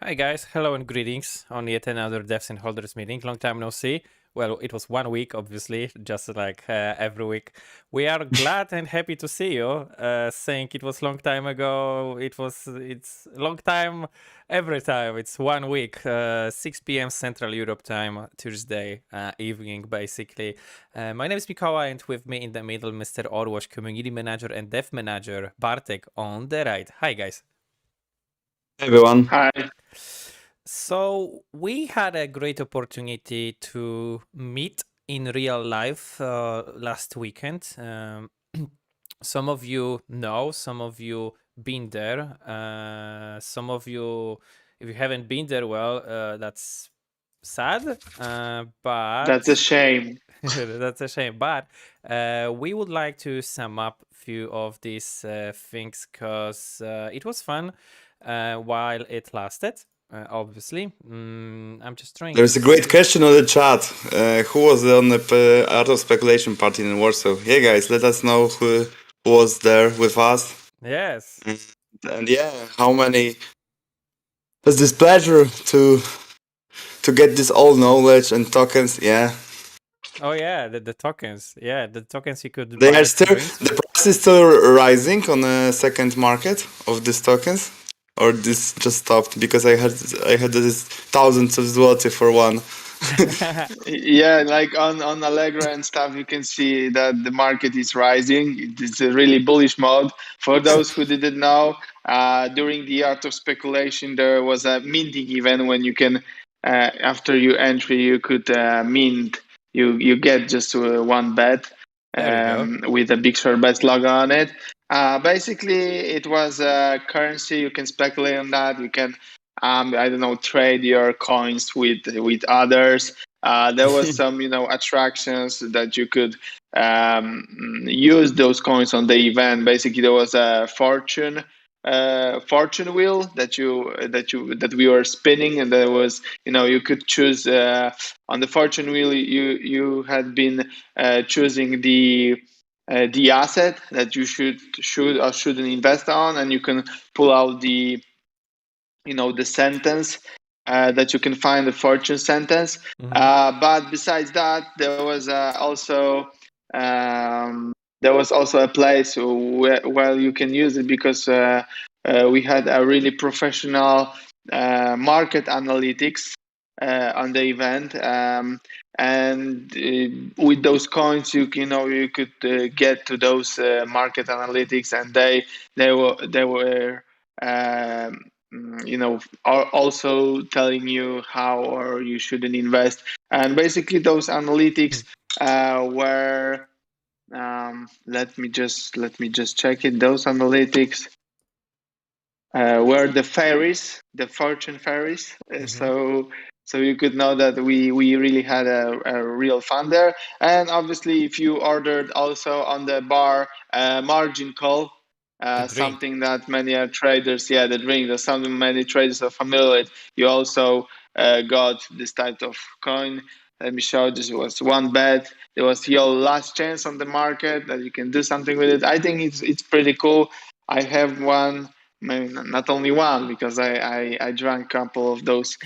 Hi guys, hello and greetings on yet another Devs and Holders meeting. Long time no see. Well, it was 1 week, obviously, just like every week. We are glad and happy to see you. Saying it was long time ago. It's long time every time. It's 1 week, 6 p.m. Central Europe time, Tuesday evening, basically. My name is Mikołaj, and with me in the middle, Mr. Orłoś, Community Manager and Dev Manager, Bartek on the right. Hi guys. Hey everyone. Hi. So we had a great opportunity to meet in real life last weekend. Some of you know, some of you been there. Some of you, if you haven't been there, well, that's sad. But That's a shame. that's a shame. But we would like to sum up a few of these things because it was fun while it lasted. Obviously, I'm just trying. There's a great question on the chat. Who was on the Art of Speculation party in Warsaw? Hey guys, let us know who was there with us. Yes. And yeah, how many? It's this pleasure to get this all knowledge and tokens. Yeah. Oh yeah, the tokens. Yeah, the tokens you could They buy are still drinks. the price is still rising on the second market of these tokens, or this just stopped because I had this thousands of zloty for one. Yeah, like on Allegro and stuff, you can see that the market is rising. It's a really bullish mode. For those who didn't know, during the Art of Speculation, there was a minting event when you can, after you entry, you could mint. You get just one bet with a bigshortbets logo on it. Basically, it was a currency. You can speculate on that. You can I don't know, trade your coins with others. There was some, attractions that you could use those coins on the event. Basically, there was a fortune wheel that we were spinning, and there was, you could choose on the fortune wheel. You had been choosing the asset that you should or shouldn't invest on, and you can pull out the sentence that you can find, the fortune sentence. But besides that, there was also a place where you can use it, because we had a really professional market analytics on the event, and with those coins you could get to those market analytics, and they were also telling you how or you shouldn't invest. And basically those analytics were let me just check it. Those analytics were the fairies, the fortune fairies. So you could know that we really had a real fun there. And obviously, if you ordered also on the bar margin call, something that many traders, the drink, that's something many traders are familiar with. You also got this type of coin. Let me show. This was one bet. It was your last chance on the market that you can do something with it. I think it's pretty cool. I have one, maybe not only one, because I drank a couple of those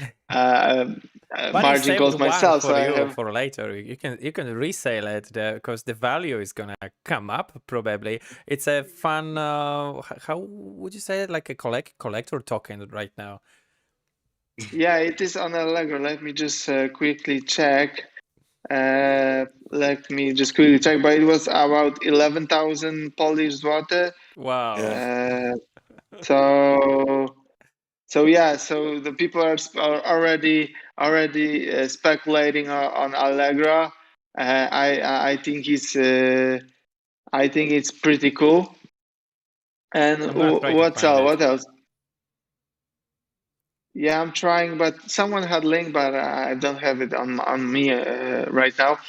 margin calls myself. For you for later. You can resell it because the value is gonna come up probably. It's a fun. How would you say it? Like a collector token right now. Yeah, it is on Allegro. Let me just quickly check. But it was about 11,000 Polish zloty. Wow. So the people are already speculating on Allegro. I think it's pretty cool. And what else? Yeah, I'm trying, but someone had link, but I don't have it on me right now.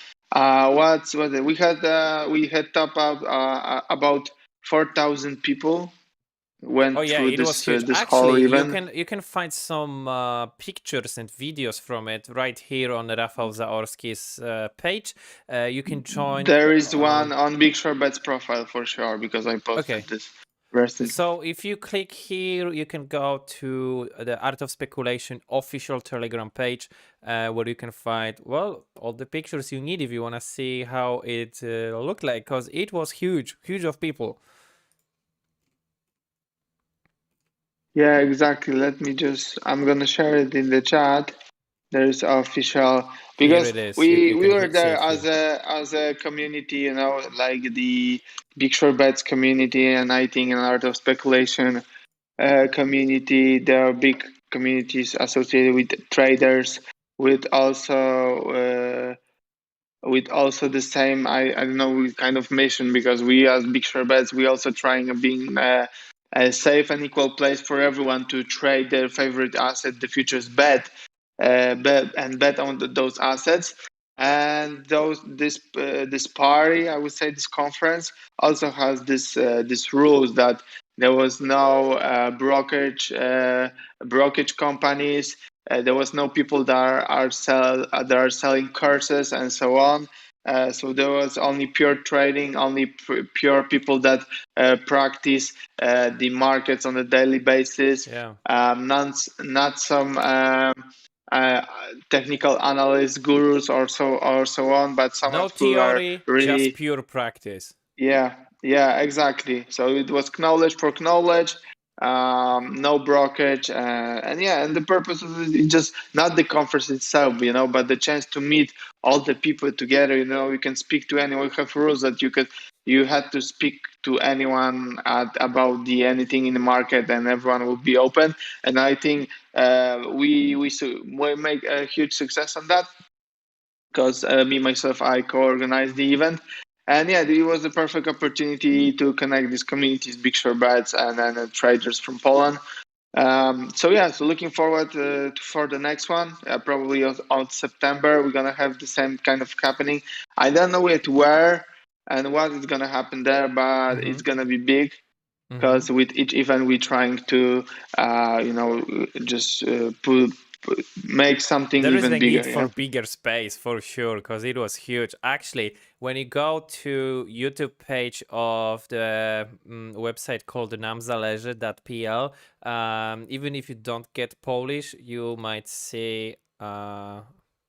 We had top up about 4,000 people went through this this whole event. You can find some pictures and videos from it right here on Rafał Zaorski's page. You can join. There is one on bigshortbets profile for sure, because I posted this interested. So if you click here, you can go to the Art of Speculation official Telegram page, where you can find, well, all the pictures you need if you want to see how it looked like, because it was huge of people. Yeah, exactly. I'm gonna share it in the chat. There's official, Here because it is. we You we can were see there it here. as a community, you know, like the Big Short Bets community, and I think an Art of Speculation community. There are big communities associated with traders, with also the same, I don't know, kind of mission, because we as Big Short Bets, we also trying being a safe and equal place for everyone to trade their favorite asset, the futures bet on those assets. And this party, I would say, this conference also has this rules that there was no brokerage companies. There was no people that are selling courses and so on. So there was only pure trading, only pure people that practice the markets on a daily basis. Yeah. Not some uh, technical analysts, gurus, or so on, but someone No who are theory, just really, pure practice. yeah, exactly. So it was knowledge for knowledge, no brokerage, and the purpose of it is just not the conference itself, you know, but the chance to meet all the people together. You know, you can speak to anyone. You have rules that you had to speak to anyone about the anything in the market, and everyone will be open. And I think we make a huge success on that, because me myself, I co-organized the event. And yeah, it was the perfect opportunity to connect these communities, Big Short Bets, and then traders from Poland. So looking forward for the next one. Probably on September, we're gonna have the same kind of happening. I don't know yet where and what is gonna happen there, but it's gonna be big, because with each event we're trying to, just make something There is even the bigger. need for Yeah. bigger space for sure, because it was huge. Actually, when you go to YouTube page of the website called namzależy.pl, even if you don't get Polish, you might see.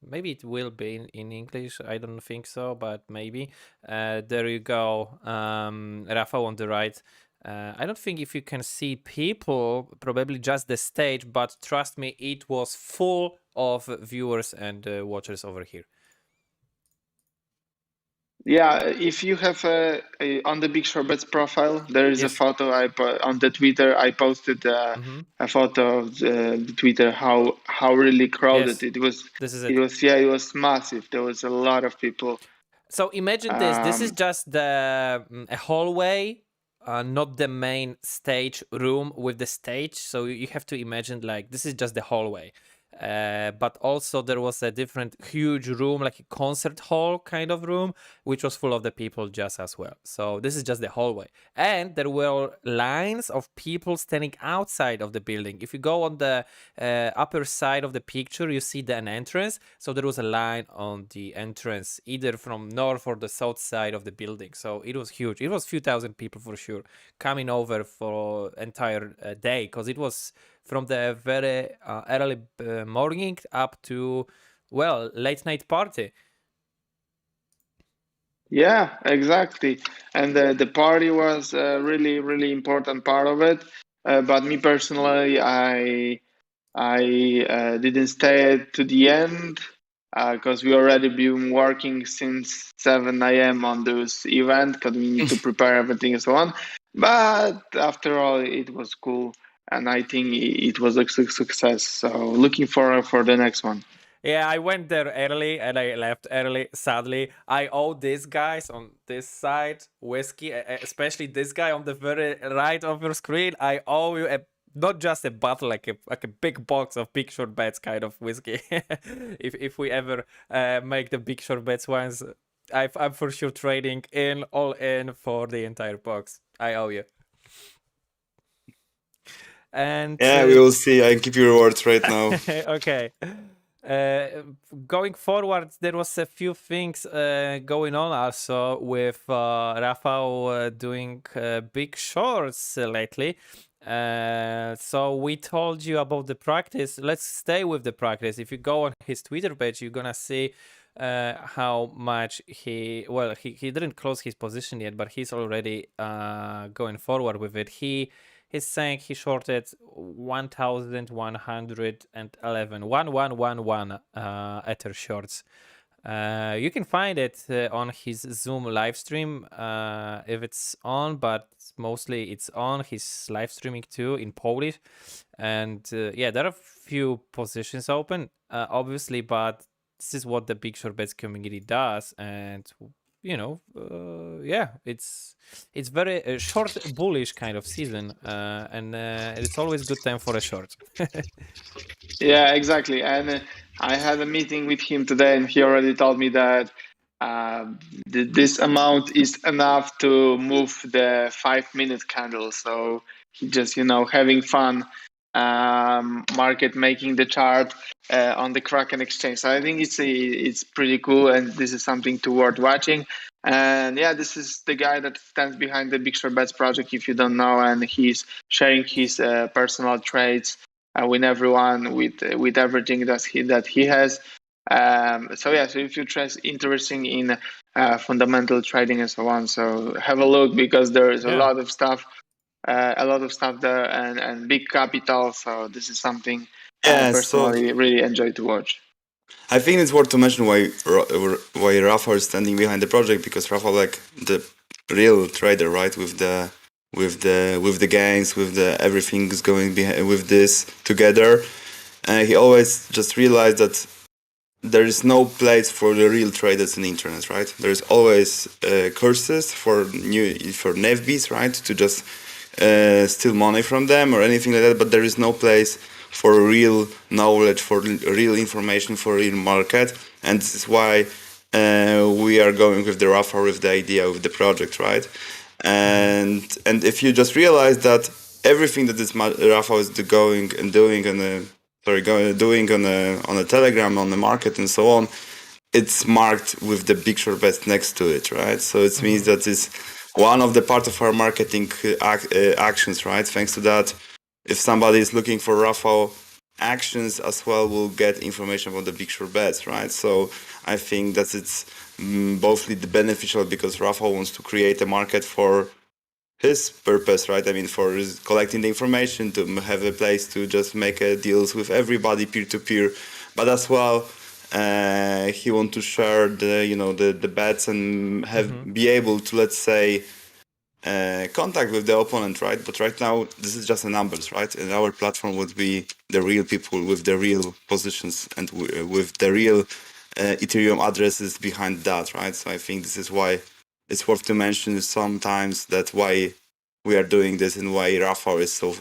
Maybe it will be in English. I don't think so, but maybe. There you go. Rafał on the right. I don't think if you can see people, probably just the stage, but trust me, it was full of viewers and watchers over here. Yeah, if you have on the Big Short Bets profile, there is a Yes. photo on the Twitter. I posted a photo of the Twitter, how really crowded Yes, it was. this is It it. was, yeah, it was massive. There was a lot of people. So imagine this. This is just a hallway, not the main stage room with the stage. So you have to imagine like this is just the hallway. But also there was a different huge room, like a concert hall kind of room, which was full of the people just as well. So this is just the hallway. And there were lines of people standing outside of the building. If you go on the upper side of the picture, you see an entrance. So there was a line on the entrance, either from north or the south side of the building. So it was huge. It was a few thousand people for sure coming over for entire day, because it was from the very early morning up to, well, late night party. Yeah, exactly. And the party was a really, really important part of it. But me personally, I didn't stay to the end, because we already been working since 7 a.m. on this event, because we need to prepare everything and so on. But after all, it was cool, and I think it was a success. So looking forward for the next one. Yeah, I went there early and I left early. Sadly, I owe these guys on this side whiskey, especially this guy on the very right of your screen. I owe you not just a bottle, like a big box of Big Short Bets kind of whiskey. If we ever make the Big Short Bets ones, I'm for sure trading all in for the entire box. I owe you. And Yeah, we will see. I give you rewards right now. okay. Going forward, there was a few things going on also with Rafał doing big shorts lately. So we told you about the practice. Let's stay with the practice. If you go on his Twitter page, you're gonna see how much he didn't close his position yet, but he's already going forward with it. He's saying he shorted 1,111 Ether shorts. You can find it on his Zoom live stream if it's on, but mostly it's on. He's live streaming too in Polish. And yeah, there are a few positions open, obviously, but this is what the Big Short Bets community does. And yeah, it's very short bullish kind of season, and it's always good time for a short. Yeah, exactly. And I had a meeting with him today, and he already told me that this amount is enough to move the 5-minute candle. So he just, having fun, market making the chart on the Kraken exchange. So I think it's pretty cool, and this is something to worth watching. And yeah, this is the guy that stands behind the Big Short Bets project, if you don't know, and he's sharing his personal trades with everyone, with everything that he has. So if you're interested in fundamental trading and so on, so have a look, because there is a lot of stuff there, and big capital. So this is something I personally really enjoy to watch. I think it's worth to mention why Rafa is standing behind the project, because Rafa, like the real trader, right, with the gangs, with the everything is going behind with this together, he always just realized that there is no place for the real traders in the internet, right? There's always courses for newbies, right, to just steal money from them or anything like that, but there is no place for real knowledge, for real information, for real market. And this is why we are going with the Rafa, with the idea of the project, right? And if you just realize that everything that this Rafa is doing on a Telegram, on the market and so on, it's marked with the Big Short Bets next to it, right? So it means that it's one of the part of our marketing actions, right? Thanks to that, if somebody is looking for Rafa actions as well, will get information about the Big Short Bets, right? So I think that it's bothly beneficial, because Rafa wants to create a market for his purpose, right? I mean, for collecting the information, to have a place to just make deals with everybody peer-to-peer, but as well he wants to share the bets and be able to, let's say, contact with the opponent, right? But right now, this is just the numbers, right? And our platform would be the real people with the real positions and with the real Ethereum addresses behind that, right? So I think this is why it's worth to mention sometimes that why we are doing this and why Rafa is so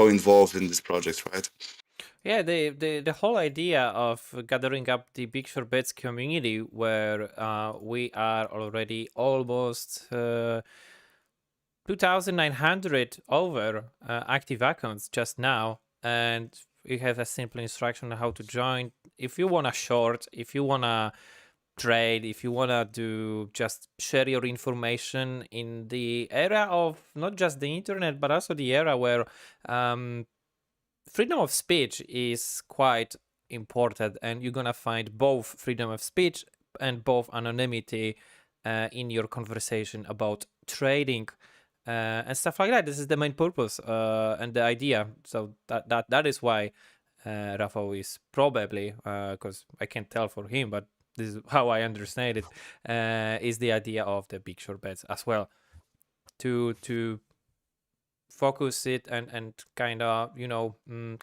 involved in this project, right? Yeah, the whole idea of gathering up the Big Short Bets community, where we are already almost 2,900 over active accounts just now, and we have a simple instruction on how to join. If you want to short, if you want to trade, if you want to just share your information in the era of not just the internet, but also the era where freedom of speech is quite important, and you're gonna find both freedom of speech and both anonymity in your conversation about trading and stuff like that. This is the main purpose and the idea. So that is why Rafa is probably, because I can't tell for him, but this is how I understand it, is the idea of the Big Short Bets as well, to focus it and kind of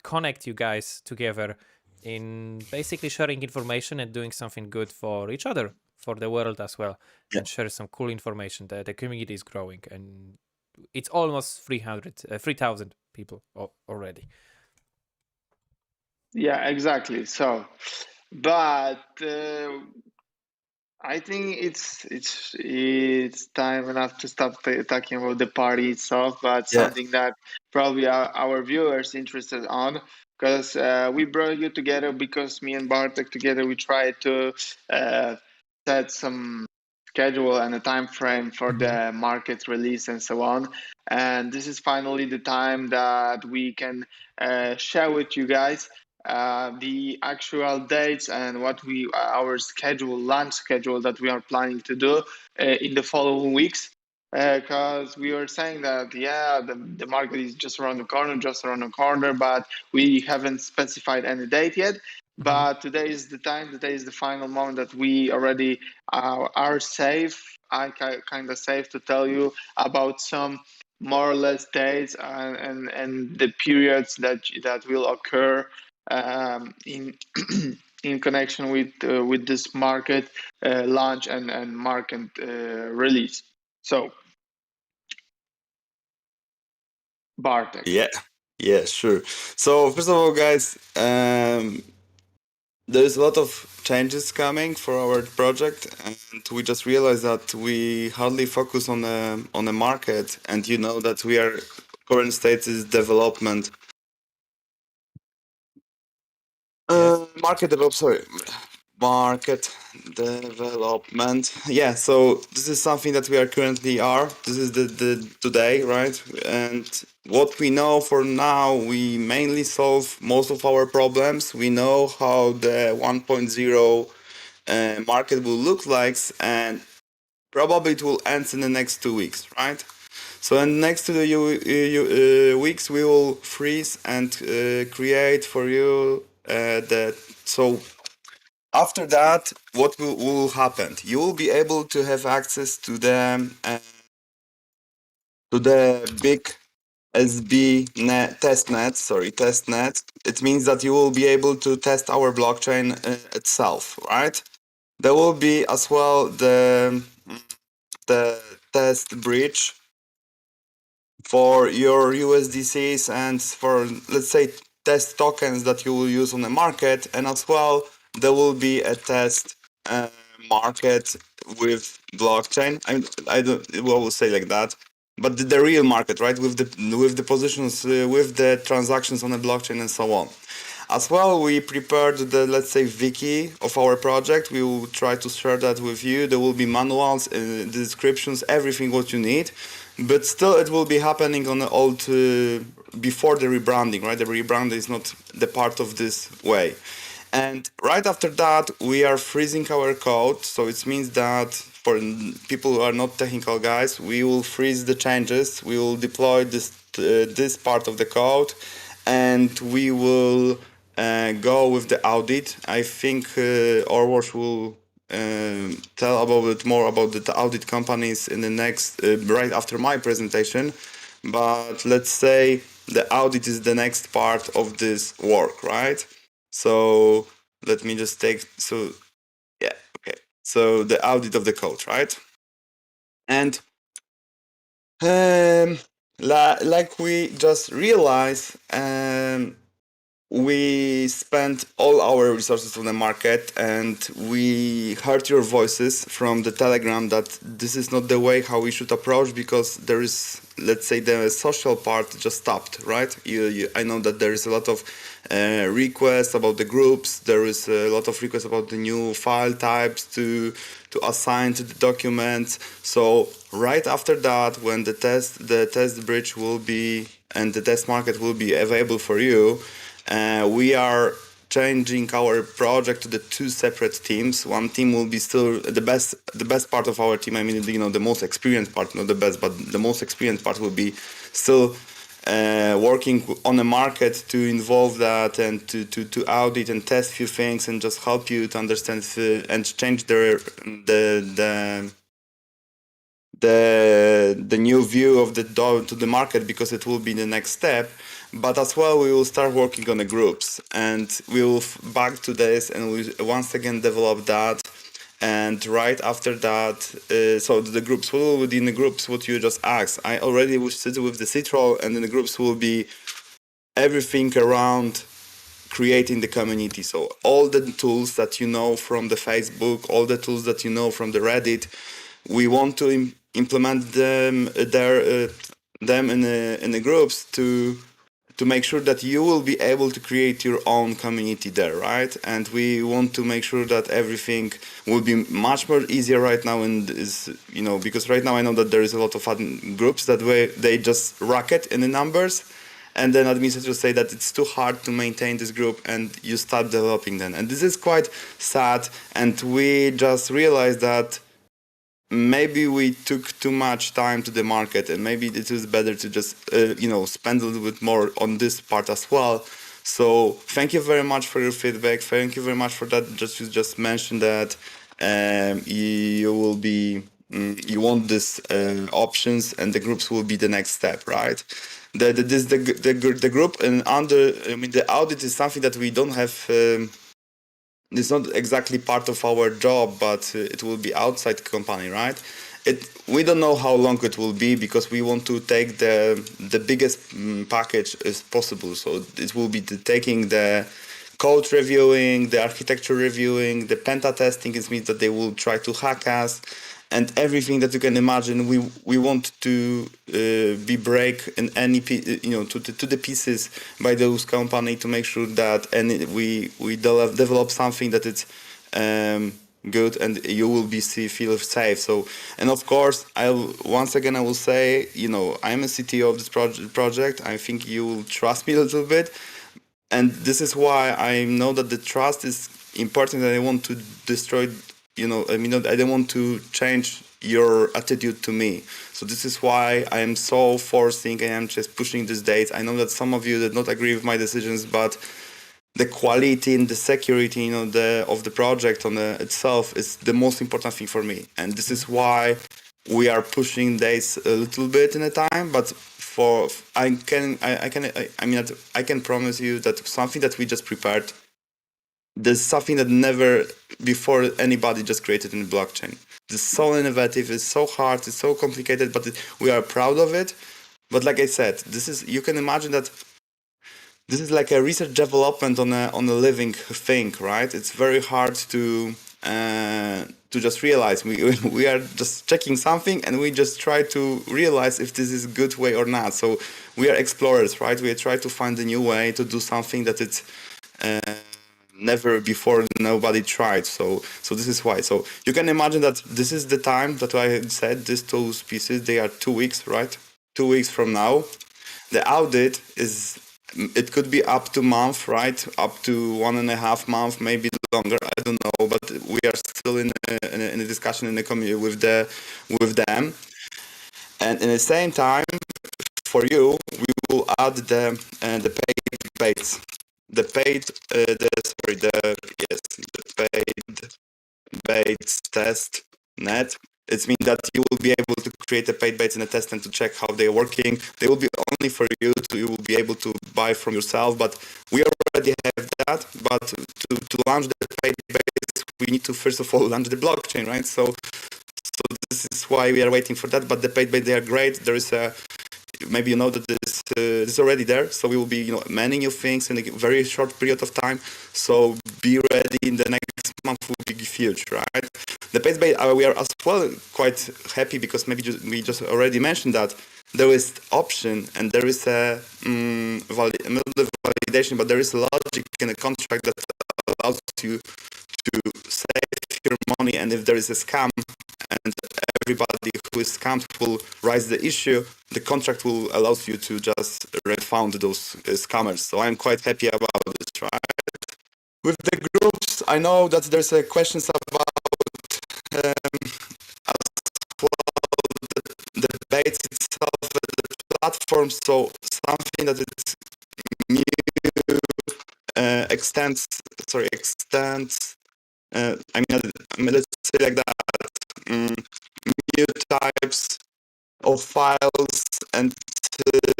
connect you guys together in basically sharing information and doing something good for each other, for the world as well, and share some cool information. That the community is growing, and it's almost 3,000 people already. Yeah, exactly. So, but I think it's time enough to stop talking about the party itself, but something that probably our viewers interested on. because we brought you together because me and Bartek together we tried to set some schedule and a time frame for the market release and so on. And this is finally the time that we can share with you guys the actual dates and what our launch schedule that we are planning to do in the following weeks. Because we were saying that the market is just around the corner, but we haven't specified any date yet. But today is the time. Today is the final moment that we already are safe. I kind of safe to tell you about some more or less dates and the periods that will occur in in connection with this market launch and market release. So, Bartek. Yeah, sure. So first of all, guys, there's a lot of changes coming for our project, and we just realized that we hardly focus on the market, and you know that we are current state is development. Market development. Yeah, so this is something that we are currently are. This is the today, right? And what we know for now, we mainly solve most of our problems. We know how the 1.0 market will look like, and probably it will end in the next 2 weeks, right? So in the next 2 weeks, we will freeze and create for you so after that, what will happen? You will be able to have access to the big testnet. It means that you will be able to test our blockchain itself, right? There will be as well the test bridge for your USDCs and for, let's say, test tokens that you will use on the market, and as well there will be a test market with blockchain. I don't will say like that, but the real market, right, with the positions, with the transactions on the blockchain and so on. As well, we prepared the, let's say, wiki of our project. We will try to share that with you. There will be manuals, the descriptions, everything what you need. But still, it will be happening on the old, before the rebranding, right? The rebranding is not the part of this way. And right after that, we are freezing our code. So it means that for people who are not technical guys, we will freeze the changes. We will deploy this part of the code, and we will go with the audit. I think Orwash will tell about it more about the audit companies in the next right after my presentation. But let's say the audit is the next part of this work, right? So let me just take so the audit of the code, right? And like we just realized, we spent all our resources on the market, and we heard your voices from the Telegram that this is not the way how we should approach, because there is, let's say, the social part just stopped, right? I know that there is a lot of requests about the groups. There is a lot of requests about the new file types to assign to the documents. So right after that, when the test bridge will be and the test market will be available for you, we are changing our project to the two separate teams. One team will be still the best part of our team. I mean, the most experienced part, not the best, but the most experienced part will be still working on the market to involve that and to audit and test few things and just help you to understand and change the new view of to the market, because it will be the next step. But as well, we will start working on the groups, and we will back to this, and we once again develop that. And right after that, so the groups will within the groups what you just asked. I already will sit with the Citrol, and then the groups will be everything around creating the community. So all the tools that you know from the Facebook, all the tools that you know from the Reddit, we want to implement them in the groups to to make sure that you will be able to create your own community there, right? And we want to make sure that everything will be much more easier right now, and is, you know, because right now I know that there is a lot of groups that they just rocket in the numbers, and then administrators say that it's too hard to maintain this group, and you start developing them. And this is quite sad, and we just realized that maybe we took too much time to the market, and maybe it is better to just spend a little bit more on this part as well. So thank you very much for your feedback. Thank you very much for that. You just mentioned that you will be you want this options, and the groups will be the next step, right? The group, and the audit is something that we don't have. It's not exactly part of our job, but it will be outside company, right? We don't know how long it will be, because we want to take the biggest package as possible. So it will be taking the code reviewing, the architecture reviewing, the penta testing. It means that they will try to hack us, and everything that you can imagine. We want to be break in any to the pieces by those company, to make sure that we develop something that it's good, and you will feel safe. So, and of course, I will say, I'm a CTO of this project. I think you will trust me a little bit. And this is why I know that the trust is important, and I want to destroy, I don't want to change your attitude to me. So this is why I am so forcing, I am just pushing these dates. I know that some of you did not agree with my decisions, but the quality and the security, of the project itself is the most important thing for me. And this is why we are pushing dates a little bit in a time, but I can promise you that something that we just prepared, there's something that never before anybody just created in the blockchain. It's so innovative, it's so hard, it's so complicated, but we are proud of it. But like I said, you can imagine that this is like a research development on a living thing, right? It's very hard to just realize. We are just checking something, and we just try to realize if this is a good way or not. So we are explorers, right? We try to find a new way to do something that it's never before nobody tried. So this is why. So you can imagine that this is the time that I said these two pieces, they are 2 weeks, right? 2 weeks from now. The audit it could be up to month, right? Up to 1.5 months, maybe longer. I don't know, but we are still in a discussion in the community with them. And in the same time, for you, we will add the paid baits. The paid baits test net. It means that you will be able to create a paid baits in a test and to check how they're working. They will be only for you. You will be able to buy from yourself. But we already have that. But to launch the paid baits, we need to first of all launch the blockchain, right? So this is why we are waiting for that. But the paid baits, they are great. There is maybe you know that this is already there. So we will be many new things in a very short period of time. So be ready. In the next month will be huge, right? The paid bait, we are as well quite happy, because maybe we just already mentioned that there is option and there is a validation, but there is logic in a contract that allows you to save your money. And if there is a scam and everybody who is scammed will raise the issue, the contract will allow you to just refund those scammers. So I'm quite happy about this, right? With the groups, I know that there's questions about the base itself, the platform. So something that is new extends. Let's say like that. New types of files and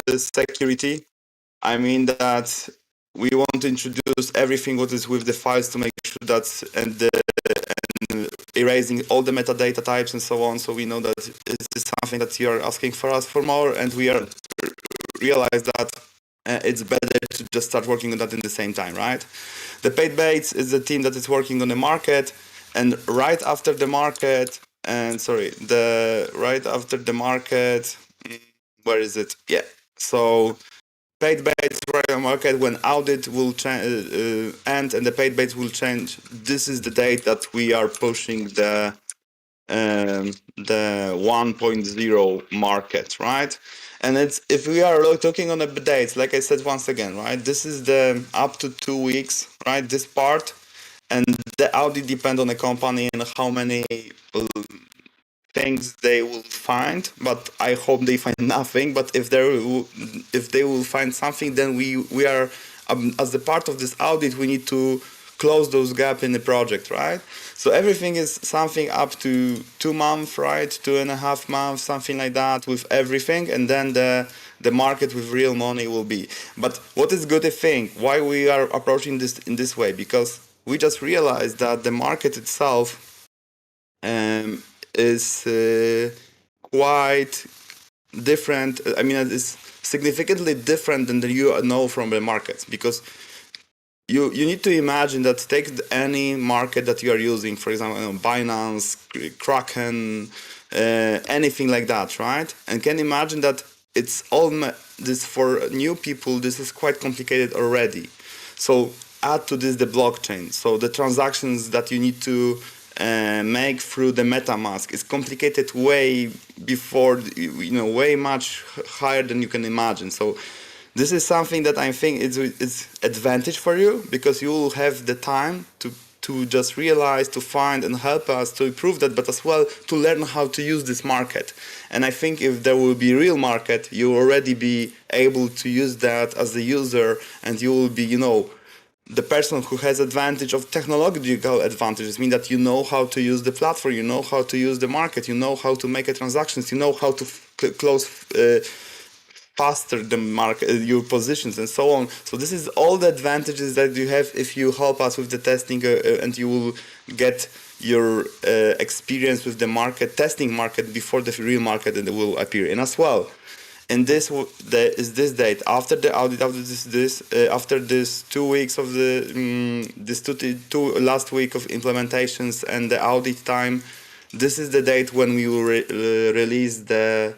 security. I mean that we want to introduce everything what is with the files to make sure that and erasing all the metadata types and so on. So we know that this is something that you are asking for us for more, and we are realize that it's better to just start working on that in the same time, right? The paid baits is the team that is working on the market, and right after the market, where is it? Yeah. So paid baits real market, when audit will end and the paid base will change, this is the date that we are pushing the 1.0 market, right? And it's, if we are talking on the dates, like I said once again, right, this is the up to 2 weeks, right, this part, and the audit depend on the company and how many things they will find, but I hope they find nothing. But if they will find something, then we are as the part of this audit, we need to close those gaps in the project, right? So everything is something up to 2 months, right? 2.5 months, something like that, with everything, and then the market with real money will be. But what is good thing? Why we are approaching this in this way? Because we just realized that the market itself is quite different. I mean, it's significantly different than you know from the markets, because you need to imagine that take any market that you are using, for example, Binance, Kraken, anything like that, right? And can imagine that it's all this for new people. This is quite complicated already. So add to this the blockchain. So the transactions that you need to make through the MetaMask is complicated way before, way much higher than you can imagine. So this is something that I think it's advantage for you, because you will have the time to just realize, to find and help us to improve that, but as well to learn how to use this market. And I think if there will be real market, you will already be able to use that as a user, and you will be, the person who has advantage of technological advantages, mean that you know how to use the platform, you know how to use the market, you know how to make a transactions, you know how to close faster the market, your positions, and so on. So this is all the advantages that you have if you help us with the testing, and you will get your experience with the market, testing market before the real market, and it will appear. And as well, and this is this date after the audit, after this 2 weeks of the this two last week of implementations and the audit time. This is the date when we will release the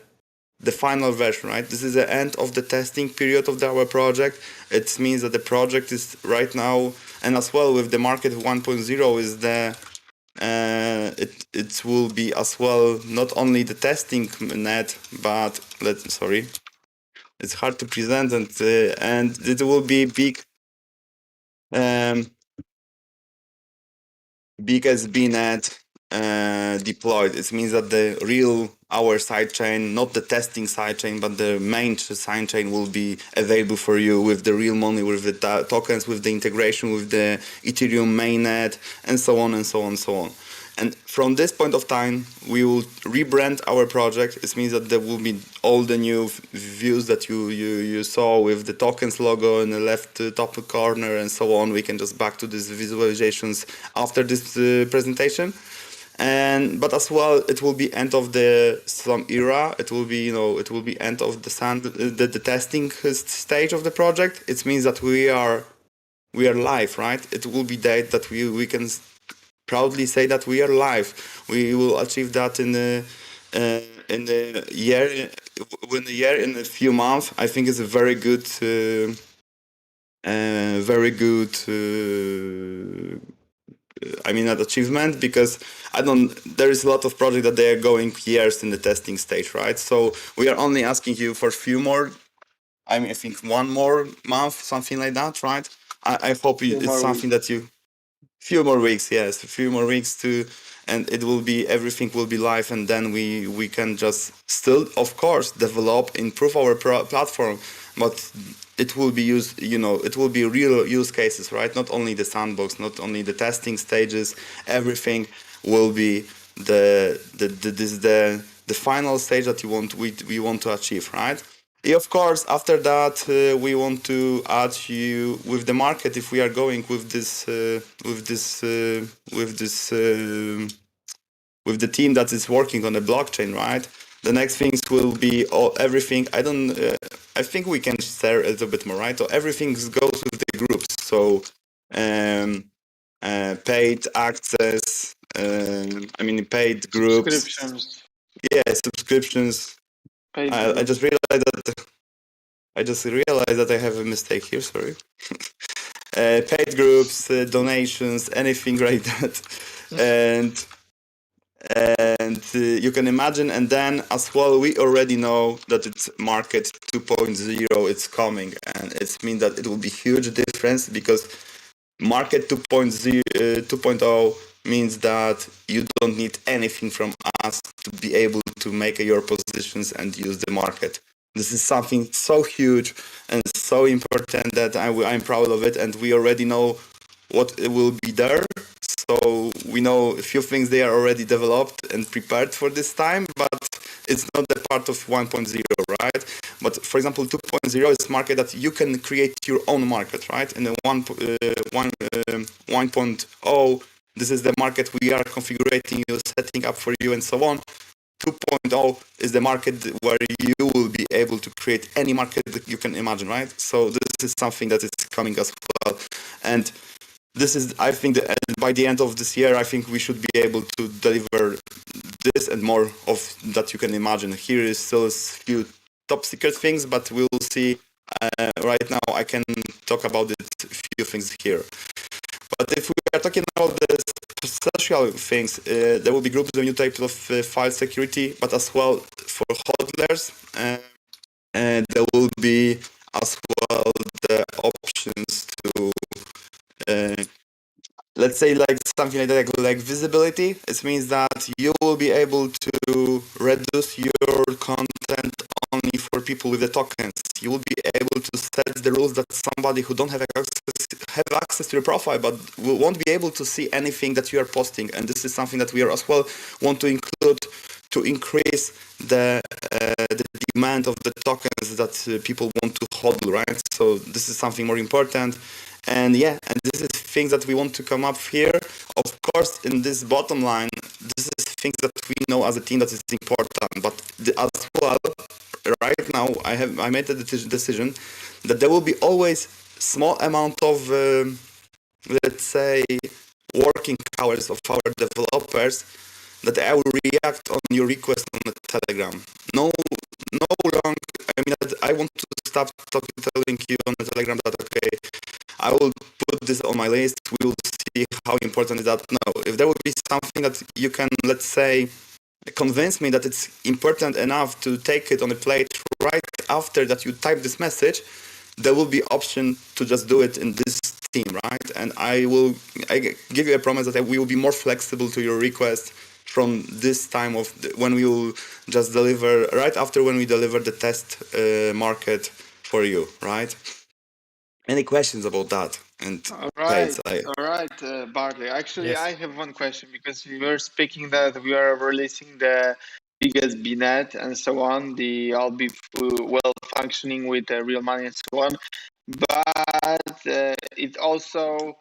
final version, right? This is the end of the testing period of our project. It means that the project is right now, and as well with the market 1.0 is the it will be as well not only the testing net, but it's hard to present, and it will be big SB net deployed. It means that the real our sidechain, not the testing sidechain, but the main sidechain will be available for you with the real money, with the tokens, with the integration with the Ethereum mainnet, and so on and so on and so on. And from this point of time, we will rebrand our project. It means that there will be all the new views that you saw with the tokens logo in the left top corner and so on. We can just back to these visualizations after this presentation. But as well, it will be end of some era. It will be end of the testing stage of the project. It means that we are live, right? It will be date that we can proudly say that we are live. We will achieve that in the year, in a few months. I think it's a very good achievement, because there is a lot of projects that they are going years in the testing stage, right? So we are only asking you for a few more, I think 1 more month, something like that, right? I hope it's something that you... Few more weeks, yes, a few more weeks and everything will be live, and then we can just still, of course, develop, improve our platform, but it will be used, it will be real use cases, right? Not only the sandbox, not only the testing stages, everything will be the final stage that we want to achieve, right? Of course, after that, we want to add you with the market. If we are going with the team that is working on the blockchain, right? The next things will be everything. I think we can share a little bit more, right? So everything goes with the groups. So paid access. Paid groups. Subscriptions. Yeah, subscriptions. I just realized that I just realized that I have a mistake here, sorry. Paid groups, donations, anything like that. And you can imagine, and then as well, we already know that it's market 2.0, it's coming, and it means that it will be huge difference, because market 2.0 means that you don't need anything from us to be able to make your positions and use the market. This is something so huge and so important that I'm proud of it, and we already know what will be there. So we know a few things they are already developed and prepared for this time, but it's not the part of 1.0, right? But for example, 2.0 is market that you can create your own market, right? And then 1.0, this is the market we are configuring you, setting up for you, and so on. 2.0 is the market where you will be able to create any market that you can imagine, right? So this is something that is coming as well. And this is, I think, by the end of this year, I think we should be able to deliver this and more of that you can imagine. Here is still a few top secret things, but we'll see. Right now, I can talk about it, a few things here. But if we are talking about the social things, there will be groups, the new types of file security, but as well for hodlers. And there will be as well the options to let's say like something like that, like visibility. It means that you will be able to reduce your content only for people with the tokens. You will be able to set the rules that somebody who don't have access to your profile but won't be able to see anything that you are posting. And this is something that we are as well want to include to increase the demand of the tokens that people want to hold, right? So this is something more important. And yeah, and this is things that we want to come up here. Of course, in this bottom line, this is things that we know as a team that is important. But as well, right now, I made the decision that there will be always small amount of, let's say, working hours of our developers that I will react on your request on the Telegram. No long. I mean, I want to stop telling you on the Telegram that okay, I will put this on my list. We will see how important is that. No, if there will be something that you can, let's say, convince me that it's important enough to take it on a plate right after that you type this message, there will be option to just do it in this team, right? And I give you a promise that we will be more flexible to your request from this time of when we will just deliver right after when we deliver the test market for you, right? Any questions about that? And all right, Bartley. Actually, Yes. I have one question because we were speaking that we are releasing the biggest BNet and so on. I'll be well functioning with real money and so on. But it also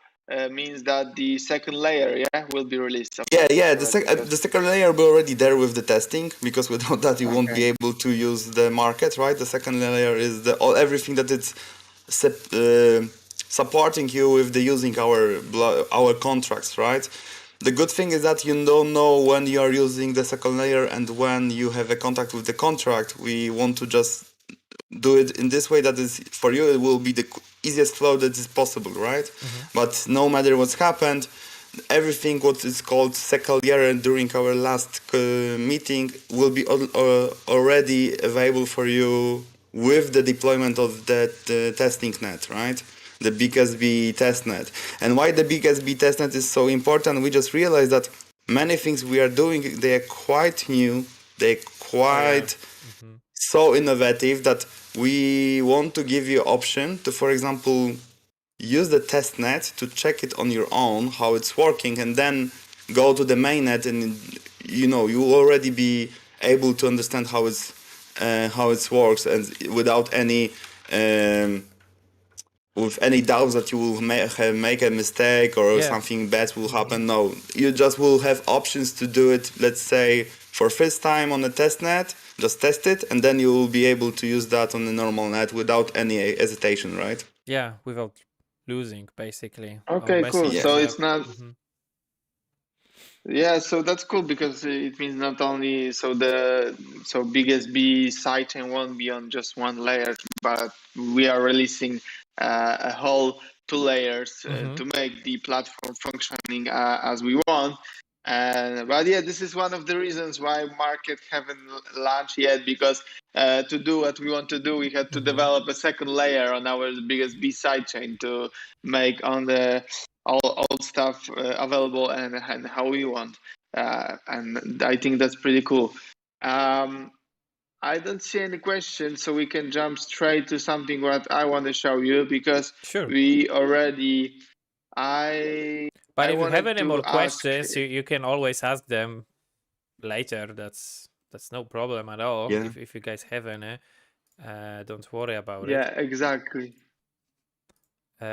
means that the second layer, will be released. Yeah. The second layer will be already there with the testing, because without that you won't be able to use the market, right? The second layer is everything that it's supporting you with the using our contracts, right? The good thing is that you don't know when you are using the second layer and when you have a contact with the contract. We want to just do it in this way that is for you. It will be the easiest flow that is possible, right? Mm-hmm. But no matter what's happened, everything what is called second layer during our last meeting will be already available for you with the deployment of that testing net, right? The BigSB testnet. And why the BigSB testnet is so important, we just realized that many things we are doing, they are quite new, they're quite so innovative that we want to give you option to, for example, use the testnet to check it on your own, how it's working, and then go to the mainnet and you will already be able to understand how it works, and without any with any doubts that you will make a mistake or something bad will happen. No, you just will have options to do it, let's say, for first time on the testnet, just test it, and then you will be able to use that on the normal net without any hesitation, right? Yeah, without losing, basically. Okay, cool. So Yeah, so that's cool because it means not only so biggest B sidechain won't be on just one layer, but we are releasing a whole 2 layers to make the platform functioning as we want. But yeah, this is one of the reasons why market haven't launched yet, because to do what we want to do, we had to develop a second layer on our biggest B sidechain to make on the all stuff available and how we want, and I think that's pretty cool. I don't see any questions, so we can jump straight to something what I want to show you, because Sure. we already But I if you have wanted any to more ask. questions, you can always ask them later. That's no problem at all. Yeah. If you guys have any, don't worry about Yeah, it. exactly.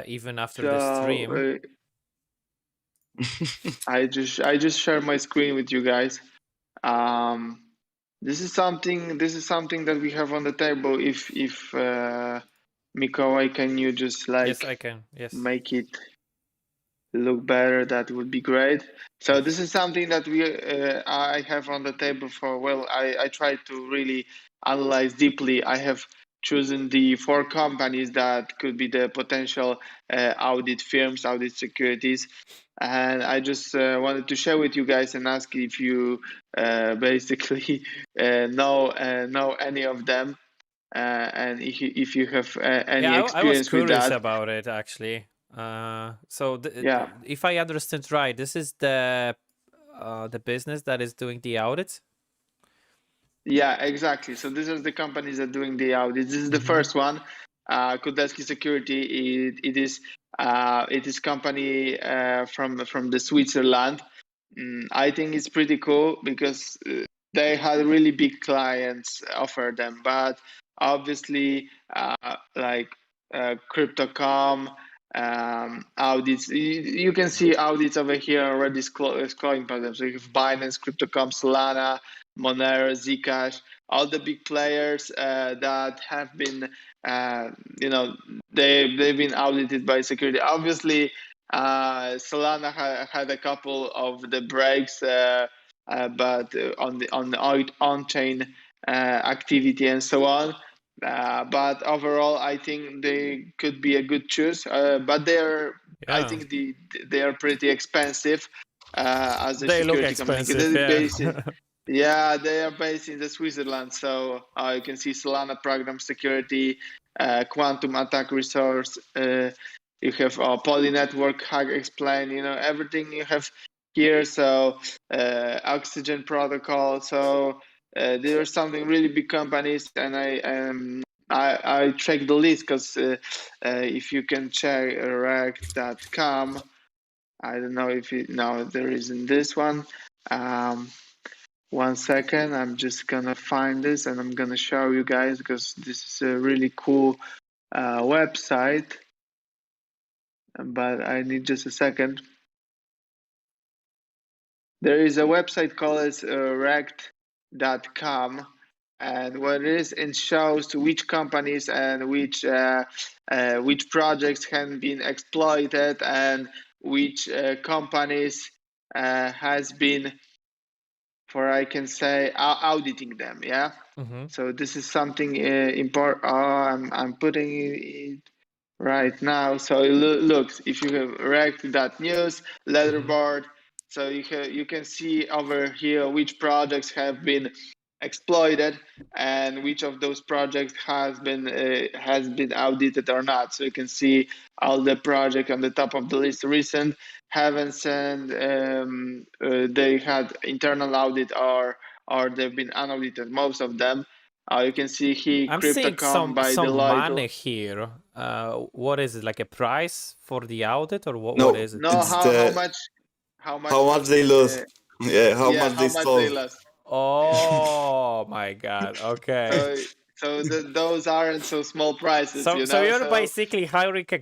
Even after So the stream. I just share my screen with you guys. This is something that we have on the table. If Mikołaj, can you just Yes, I can. Yes. make it look better? That would be great. So this is something that I have on the table for. Well, I try to really analyze deeply. I have chosen the 4 companies that could be the potential audit firms, audit securities, and I just wanted to share with you guys and ask if you basically know any of them, and if you have any Yeah, I was experience with curious that. about it actually. So Yeah. if I understand right, this is the business that is doing the audits. Yeah, exactly. So these are the companies that are doing the audit. This is the first one, Kudelski Security. It is company from the Switzerland. I think it's pretty cool because they had really big clients offer them, but obviously like Crypto.com audits. You can see audits over here already scrolling by them. So you have Binance, Crypto.com, Solana, Monero, Zcash, all the big players that have been, they've been audited by security. Obviously, Solana had a couple of the breaks, but on the on-chain activity and so on. But overall, I think they could be a good choice. But I Yeah. think they are pretty expensive as a They look security company. expensive, They're yeah. yeah, they are based in the Switzerland. So you can see Solana Program Security, Quantum Attack Resource. You have Poly Network Hack Explain. Everything you have here. So Oxygen Protocol. So there are something really big companies, and I check the list because if you can check rect.com, I don't know if there isn't this one. 1 second, I'm just gonna find this and I'm gonna show you guys, because this is a really cool website, but I need just a second. There is a website called rect.com, and what it is, it shows which companies and which projects have been exploited, and which companies has been, for I can say, auditing them. Yeah. So this is something important. I'm putting it right now. So look, if you have rect.news, Leaderboard, so you can see over here which projects have been exploited and which of those projects has been audited or not. So you can see all the projects on the top of the list. Recent haven't sent. They had internal audit or they've been unaudited. Most of them. You can see here I'm seeing Crypto.com by some Deloitte. money here. What is it, like a price for the audit, or what? No, What is it? No, it's how much how much they lose. Yeah, how yeah, much how they much they stole. lost. Oh my God! Okay. So those aren't so small prices, So you're So basically hiring a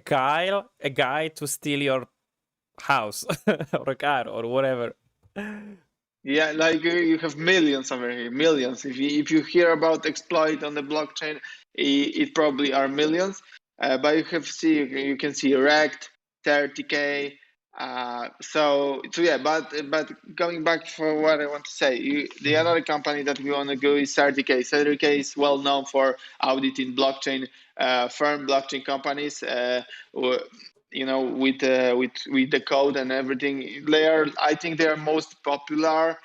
guy to steal your house or a car or whatever. yeah, like you have millions over here, millions. If you hear about exploit on the blockchain, it probably are millions. But you can see Rect 30K, So yeah, but going back for what I want to say, the other company that we want to go is 30K. 30K is well known for auditing blockchain firm blockchain companies. With the code and everything, I think they are most popular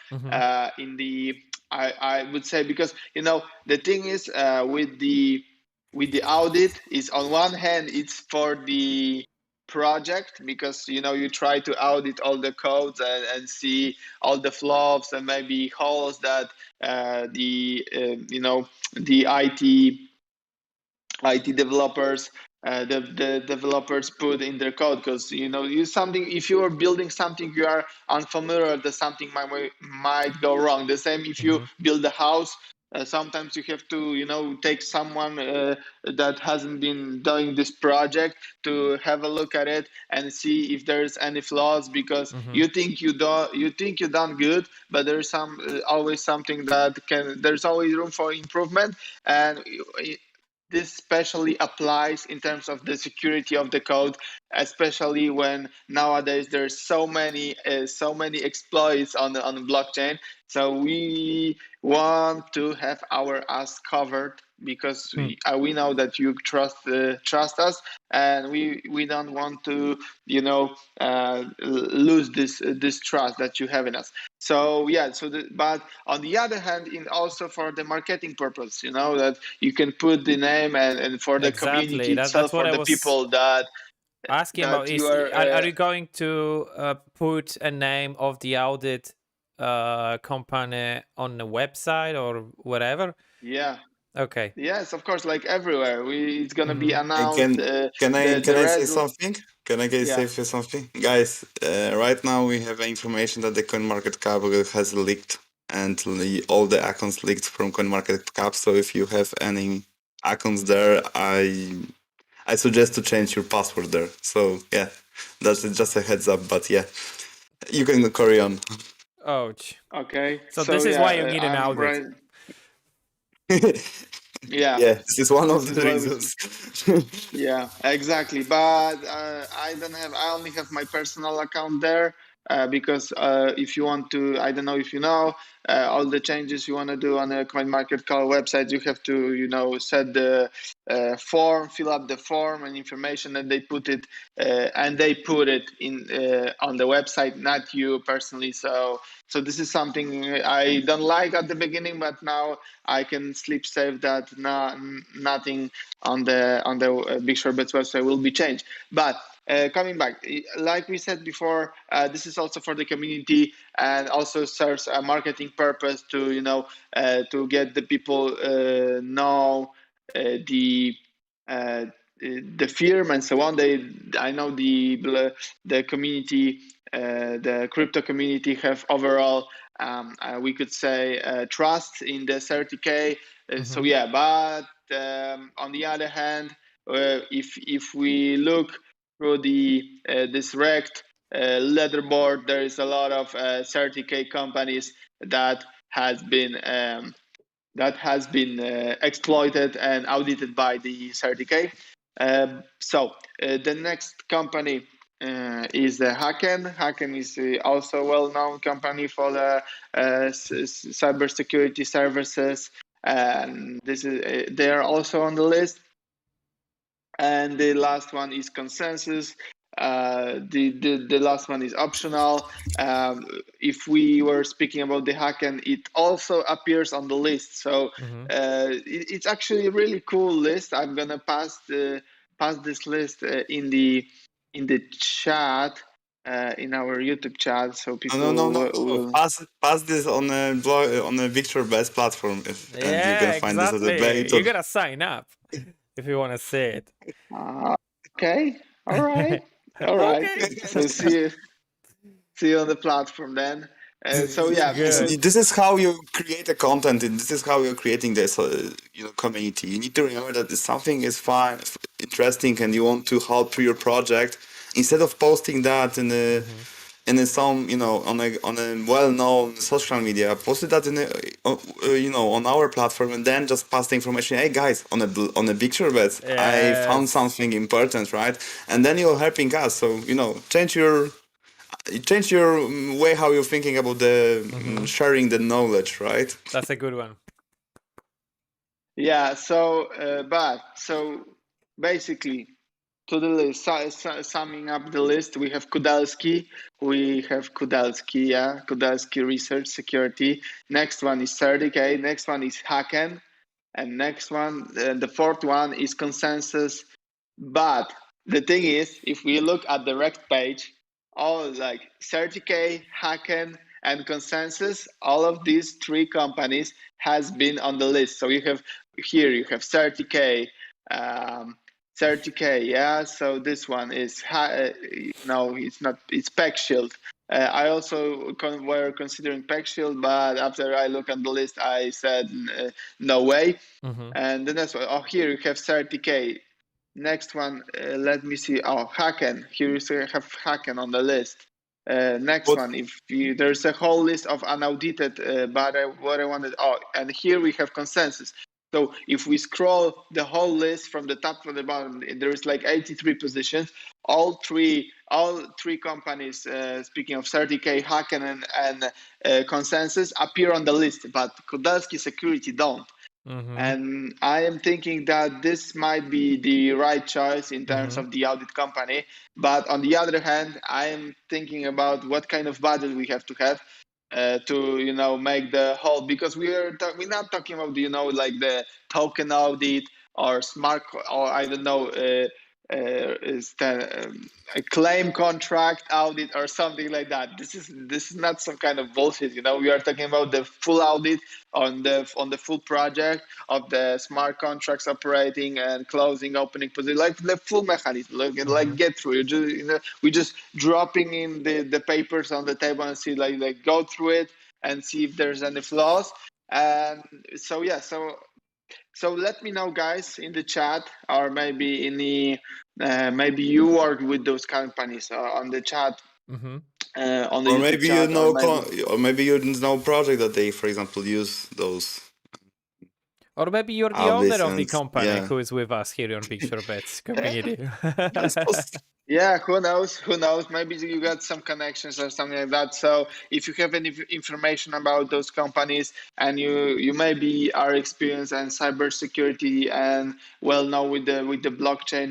in the. I would say, because the thing is with the audit is, on one hand it's for the project, because you try to audit all the codes and see all the flaws and maybe holes that the IT developers, the developers put in their code, because if you are building something you are unfamiliar, that something might go wrong. The same if you build a house. Sometimes you have to take someone that hasn't been doing this project to have a look at it and see if there's any flaws, because you think you done good, but there's always something there's always room for improvement. And this especially applies in terms of the security of the code, especially when nowadays there's so many exploits on the blockchain. So we want to have our ass covered, because we know that you trust us, and we don't want to lose this trust that you have in us. So yeah, but on the other hand, also for the marketing purpose, that you can put the name and for the community Exactly. itself, That's what for I the was people that asking about. you Are are. you going to put a name of the audit company on the website or whatever? Yeah. Okay. Yes, of course. Like everywhere, it's gonna be I announced. can The I say result. something? Can I Yeah. say something, guys? Right now we have information that the CoinMarketCap has leaked, and all the accounts leaked from CoinMarketCap. So if you have any accounts there, I suggest to change your password there. So yeah, that's just a heads up. But yeah, you can carry on. Ouch. Okay. So So this is why you yeah, need an I'm audit. right. Yeah. Yeah, this is one of This is the why reasons. Yeah, exactly. But I don't have. I only have my personal account there, because if you want to, I don't know if you know, all the changes you want to do on a CoinMarketCap website, you have to set the form, fill up the form and information, and they put it in on the website, not you personally. So this is something I don't like at the beginning, but now I can sleep safe that nothing on the Big Short Bets website will be changed. But coming back, like we said before, this is also for the community, and also serves a marketing purpose to to get the people know the uh, the firm and so on. I know the community, the crypto community, have overall, we could say, trust in the 30K. So yeah, but on the other hand, if we look through this rect leaderboard, there is a lot of 30K companies that has been exploited and audited by the 30K. So the next company is the Haken. Haken is also a well-known company for the cybersecurity services, and they are also on the list. And the last one is Consensus. The last one is optional. If we were speaking about the Haken, it also appears on the list. So it's actually a really cool list. I'm gonna pass this list in the chat, in our YouTube chat, so people No. will. Pass this on a blog on a Victor Best platform, and you can Yeah, find this as a exactly. bait. You gotta sign up if you want to see it. Okay. All right. All right. Okay. So see you on the platform then. So yeah, Good. This is how you create a content, and this is how you're creating this community. You need to remember that if something is fun, interesting, and you want to help your project, instead of posting that in some on a well-known social media, post that on our platform, and then just pass the information. Hey guys, on a picture bet, I found Yes. something important, right? And then you're helping us. So change your it changed your way how you're thinking about the sharing the knowledge, right? That's a good one. Yeah. So, so basically, to the list, summing up the list, we have Kudelski, Kudelski Research Security. Next one is 30K. Next one is Haken, and next one, the fourth one is Consensus. But the thing is, if we look at the rect page, all like 30K, Haken, and Consensus, all of these three companies has been on the list. So you have 30K. 30K, yeah. So this one is no, it's not. It's Pack Shield. I also were considering Pack Shield, but after I look at the list, I said no way. And then that's oh, here you have 30K. Next one, let me see. Oh, Haken. Here you have Haken on the list. Next one, there's a whole list of unaudited, but what I wanted. Oh, and here we have Consensus. So if we scroll the whole list from the top to the bottom, there is like 83 positions. All three companies, speaking of 30K, Haken and Consensus, appear on the list, but Kudelski Security don't. And I am thinking that this might be the right choice in terms of the audit company. But on the other hand, I am thinking about what kind of budget we have to have to make the whole, because we're not talking about like the token audit or smart or I don't know a claim contract audit or something like that. This is not some kind of bullshit. We are talking about the full audit on the full project of the smart contracts operating and closing, opening position, like the full mechanism, like get through. We just dropping in the papers on the table and see like go through it and see if there's any flaws. And so yeah, so let me know, guys, in the chat, or maybe in the maybe you work with those companies on the chat. On the or YouTube maybe chat, or maybe you know project that they, for example, use those. Or maybe you're the owner of the company who is with us here on Big Short Bets community. Yeah, who knows? Who knows? Maybe you got some connections or something like that. So if you have any information about those companies and you maybe are experienced in cybersecurity and well known with the blockchain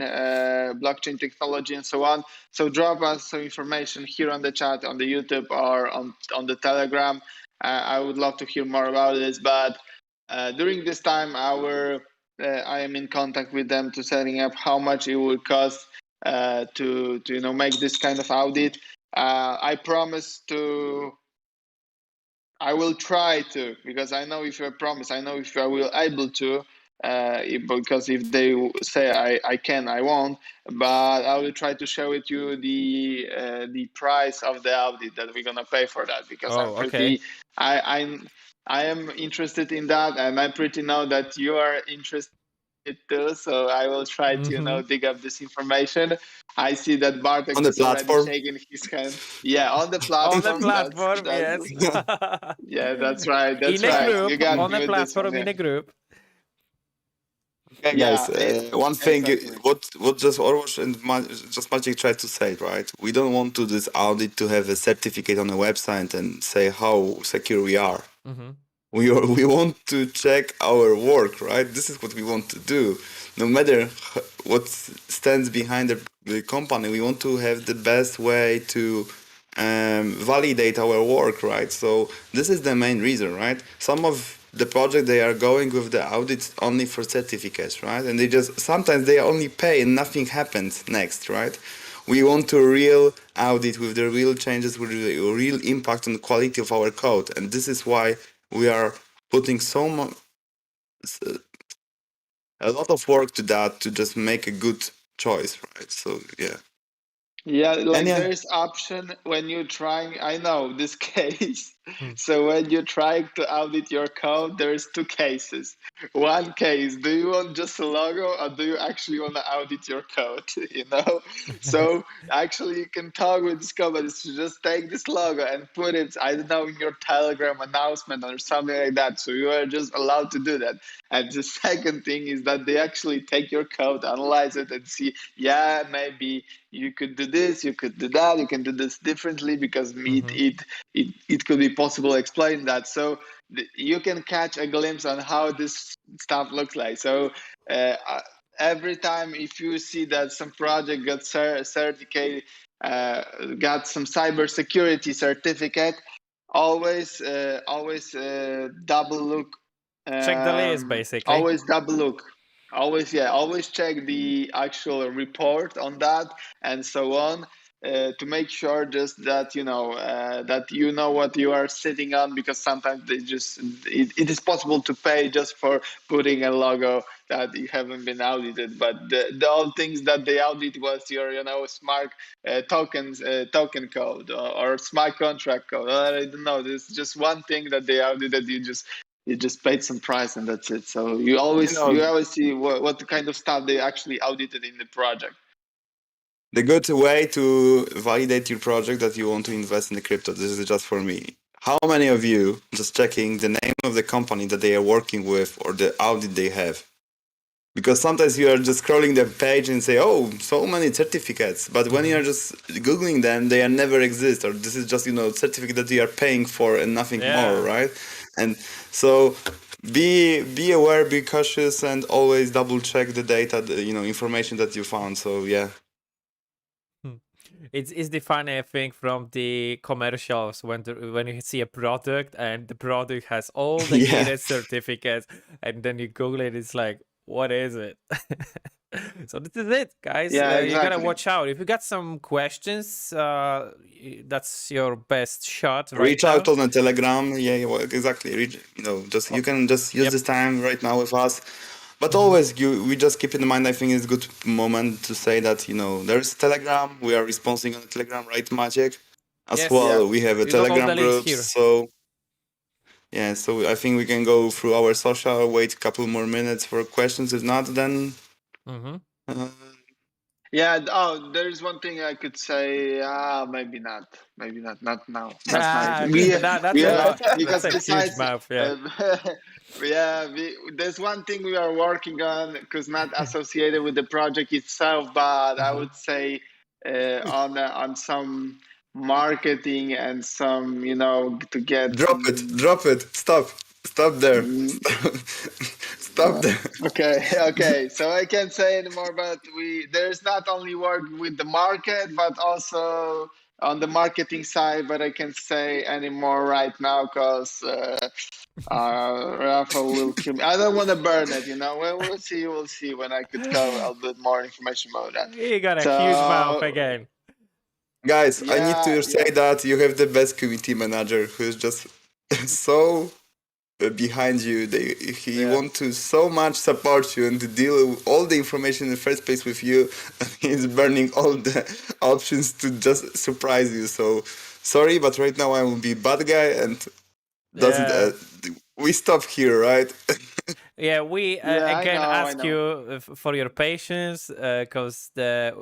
technology and so on, so drop us some information here on the chat, on the YouTube, or on the Telegram. I would love to hear more about this. But during this time, I am in contact with them to setting up how much it will cost to make this kind of audit. I promise I will try to, because I know if I promise, I know if I will able to, because if they say I can, I won't. But I will try to share with you the price of the audit that we're gonna pay for that, because I am interested in that, and I pretty know that you are interested too, so I will try to dig up this information. I see that Bartek is already shaking his hand. Yeah, on the platform. On the platform, yes. Yeah, that's right. That's in a right. group, You got on a platform, in a group. Okay, guys. One thing, what just Orwash and just Maciek tried to say, right? We don't want to this audit to have a certificate on the website and say how secure we are. We want to check our work, right? This is what we want to do. No matter what stands behind the company, we want to have the best way to validate our work, right? So this is the main reason, right? Some of the project, they are going with the audits only for certificates, right? And sometimes they only pay and nothing happens next, right? We want a real audit with the real changes, with the real impact on the quality of our code. And this is why we are putting a lot of work to that, to just make a good choice, right? So yeah, there's option when you're trying. I know this case So when you try to audit your code, there's two cases. One case, do you want just a logo or do you actually want to audit your code? So actually you can talk with this company to just take this logo and put it, I don't know, in your Telegram announcement or something like that. So you are just allowed to do that. And the second thing is that they actually take your code, analyze it, and see, yeah, maybe you could do this, you could do that, you can do this differently because it could be possible to explain that. So you can catch a glimpse on how this stuff looks like. So every time if you see that some project got certificate, got some cybersecurity certificate, always double look. Check the list, basically. Always double look. Always check the actual report on that and so on. To make sure just that that you know what you are sitting on, because sometimes it is possible to pay just for putting a logo that you haven't been audited, but the all things that they audit was your smart token code or smart contract code. I don't know, there's just one thing that they audited. You just paid some price and that's it. So you always see what kind of stuff they actually audited in the project. The good way to validate your project that you want to invest in the crypto, this is just for me. How many of you just checking the name of the company that they are working with or the audit they have? Because sometimes you are just scrolling the page and say, oh, so many certificates. But when you are just Googling them, they never exist. Or this is just, certificate that you are paying for and nothing more, right? And so be aware, be cautious, and always double check the data, information that you found. So, yeah. It's the funny thing from the commercials when you see a product and the product has all the gated certificates, and then you Google it, it's like, what is it? So this is it, guys. Exactly. You gotta watch out. If you got some questions, that's your best shot. Reach out on the Telegram. Yeah, well, exactly. You can just use this time right now with us. But always, we just keep in mind, I think it's a good moment to say that, there's Telegram. We are responding on the Telegram, right, Maciek? As well, we have a Telegram group. So, so I think we can go through our social, wait a couple more minutes for questions. If not, then... there's one thing I could say. Maybe not now. Not now. Because besides, there's one thing we are working on, because not associated with the project itself, but I would say on some marketing and some, to get. Drop it. Stop there. Stop there. Okay. So I can't say anymore, but there's not only work with the market, but also on the marketing side, but I can't say anymore right now because Rafa will kill me. I don't want to burn it, We'll see when I could cover a bit more information about that. You got a huge mouth again. Guys, I need to say that you have the best community manager who is just so behind you. He want to so much support you and to deal with all the information in the first place with you. He's burning all the options to just surprise you. So sorry, but right now I will be bad guy and we stop here, right? We again ask you for your patience, because the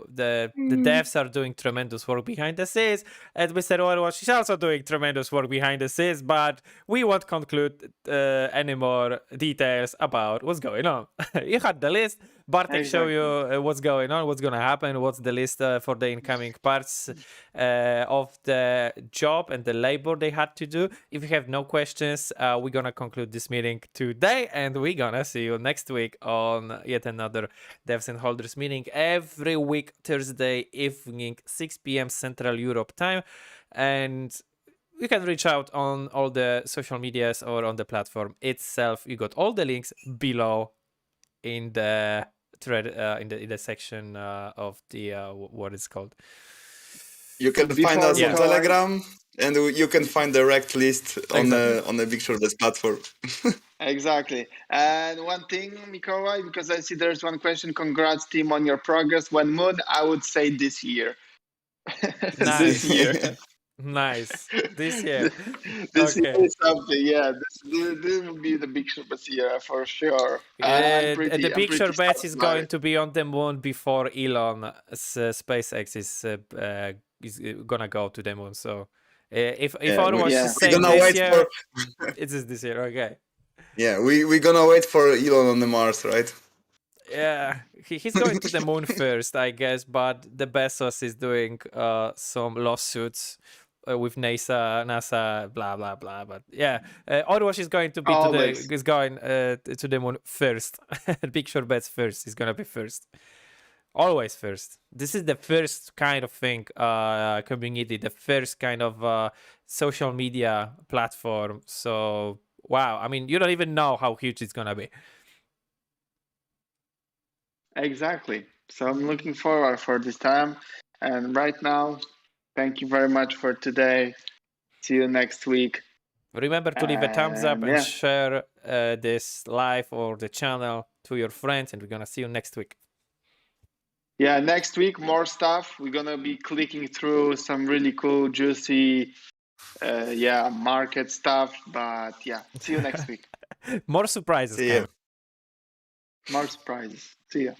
devs are doing tremendous work behind the scenes, and Mr. Overwatch is also doing tremendous work behind the scenes, but we won't conclude any more details about what's going on. You had the list. Bartek show you what's going on, what's going to happen, what's the list for the incoming parts of the job and the labor they had to do. If you have no questions, we're going to conclude this meeting today, and we're going to see you next week on yet another Devs and Holders meeting every week, Thursday evening, 6 p.m. Central Europe time. And you can reach out on all the social medias or on the platform itself. You got all the links below in the thread, in the section of the what is called. You can find us on Telegram, and you can find direct list on the bigshortbets platform. Exactly. And one thing, Mikołaj, because I see there's one question. Congrats, team, on your progress. When moon, I would say this year. Nice. This year. Nice. This year. This year Okay. is something. Yeah, this will be the big shortbets year for sure. I'm The I'm Big pretty Short Bets stoked is about going it. to be on the moon before Elon's SpaceX is gonna go to the moon. So if Yeah, Overwatch Yeah, is we're saying gonna this wait year, for it is this year. Okay. we're gonna wait for Elon on the Mars, right? Yeah, he's going to the moon first, I guess. But the Bezos is doing some lawsuits with NASA, blah blah blah. But yeah, Overwatch is going to be always. to the moon first. Big Short Bets first is gonna be first. Always first. This is the first kind of thing, community, the first kind of social media platform. So wow, I mean, you don't even know how huge it's gonna be. Exactly. So I'm looking forward for this time. And right now, thank you very much for today. See you next week. Remember to leave a thumbs up And and yeah, share this live or the channel to your friends, and we're gonna see you next week. yeah, next week more stuff. We're gonna be clicking through some really cool, juicy, yeah, market stuff. But yeah, see you next week. More surprises See ya. coming. More surprises. See ya.